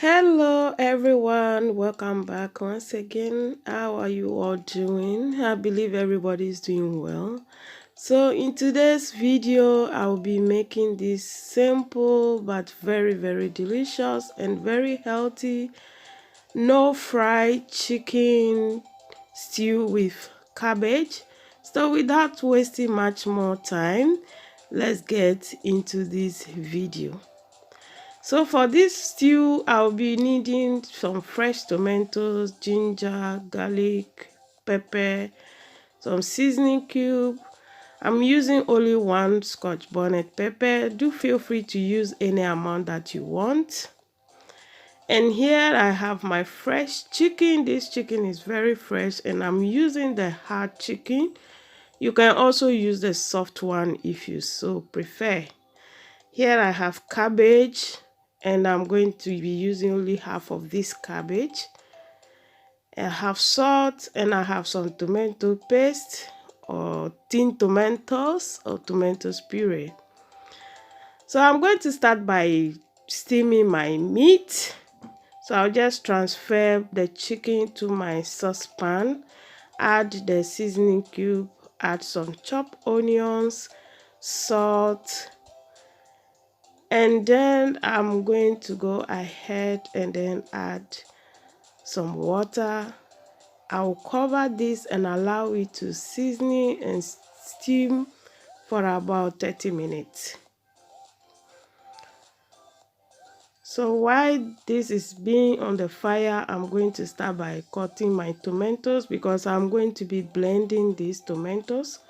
Hello everyone, welcome back once again. How are you all doing? I believe everybody is doing well. So in today's video I'll be making this simple but very delicious and very healthy no fried chicken stew with cabbage. So without wasting much more time, let's get into this video. So for this stew, I'll be needing some fresh tomatoes, ginger, garlic, pepper, some seasoning cube. I'm using only one Scotch bonnet pepper. Do feel free to use any amount that you want. And here I have my fresh chicken. This chicken is very fresh and I'm using the hard chicken. You can also use the soft one if you so prefer. Here I have cabbage and I'm going to be using only half of this cabbage. I have salt and I have some tomato paste or tin tomatoes or tomatoes puree. So I'm going to start by steaming my meat. So I'll just transfer the chicken to my saucepan, add the seasoning cube, add some chopped onions, salt, and then I'm going to go ahead and then add some water. I'll cover this and allow it to season and steam for about 30 minutes. So while this is being on the fire, I'm going to start by cutting my tomatoes because I'm going to be blending these tomatoes.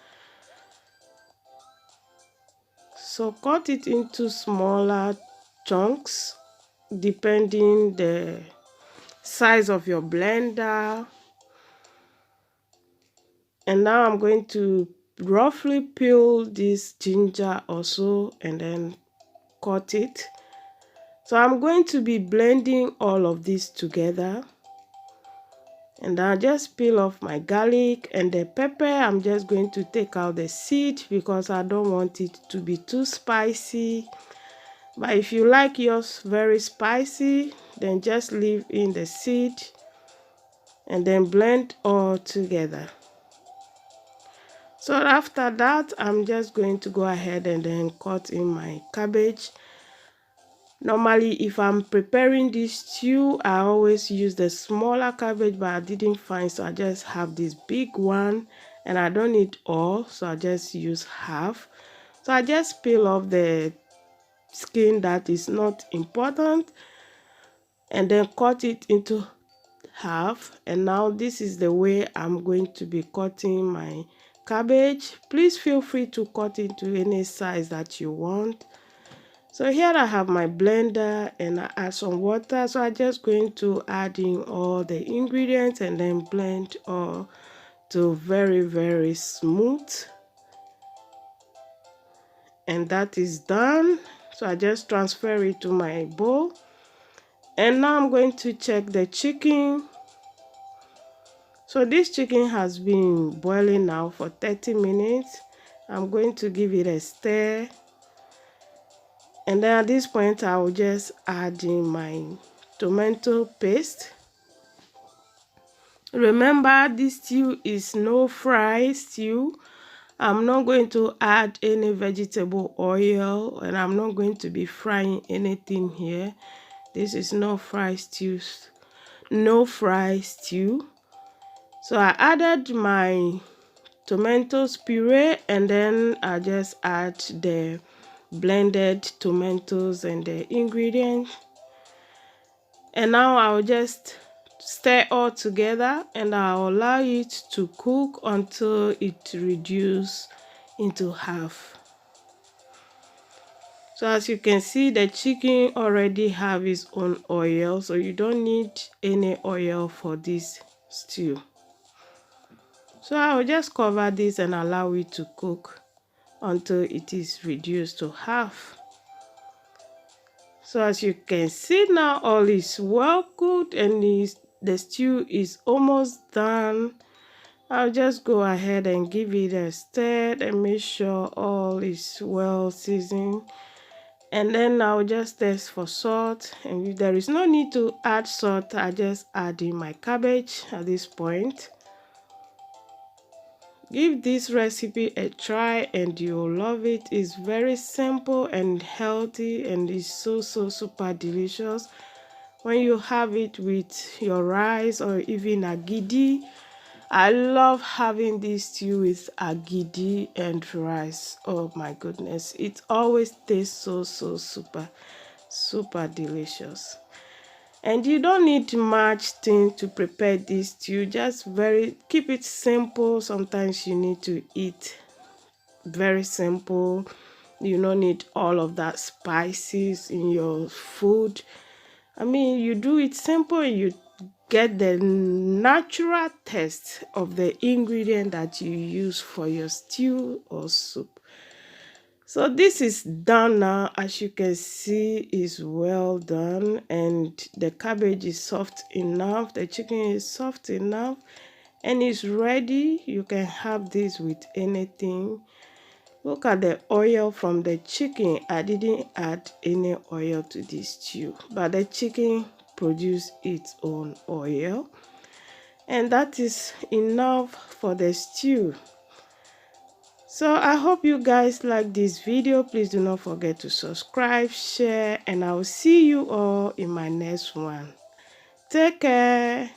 So cut it into smaller chunks depending the size of your blender. And now I'm going to roughly peel this ginger also and then cut it. So I'm going to be blending all of this together. And I'll just peel off my garlic and the pepper. I'm just going to take out the seed because I don't want it to be too spicy. But if you like yours very spicy, then just leave in the seed and then blend all together. So after that, I'm just going to go ahead and then cut in my cabbage. Normally, if I'm preparing this stew, I always use the smaller cabbage, but I didn't find, so I just have this big one and I don't need all, so I just use half. So I just peel off the skin that is not important and then cut it into half. And now this is the way I'm going to be cutting my cabbage. Please feel free to cut into any size that you want. So here I have my blender and I add some water. So I'm just going to add in all the ingredients and then blend all to very smooth. And that is done. So I just transfer it to my bowl. And now I'm going to check the chicken. So this chicken has been boiling now for 30 minutes. I'm going to give it a stir. And then at this point, I will just add in my tomato paste. Remember, this stew is no fry stew. I'm not going to add any vegetable oil and I'm not going to be frying anything here. This is no fry stew. No fry stew. So I added my tomatoes puree and then I just add the blended tomatoes and the ingredients. And now I'll just stir all together and I'll allow it to cook until it reduces into half. So as you can see, the chicken already have its own oil, so you don't need any oil for this stew. So I will just cover this and allow it to cook until it is reduced to half. So as you can see now, all is well cooked and the stew is almost done. I'll just go ahead and give it a stir and make sure all is well seasoned. And then I'll just test for salt, and if there is no need to add salt, I just add in my cabbage at this point. Give this recipe a try and you'll love it. It's very simple and healthy, and it's so super delicious. When you have it with your rice or even agidi, I love having this stew with agidi and rice. Oh my goodness, it always tastes so super delicious. And you don't need much thing to prepare this stew. Just keep it simple. Sometimes you need to eat very simple. You don't need all of that spices in your food. I mean, you do it simple and you get the natural taste of the ingredient that you use for your stew or soup. So this is done now. As you can see, is well done, and the cabbage is soft enough, the chicken is soft enough, and it's ready. You can have this with anything. Look at the oil from the chicken. I didn't add any oil to this stew, but the chicken produced its own oil, and that is enough for the stew. So I hope you guys like this video. Please do not forget to subscribe, share, and I will see you all in my next one. Take care.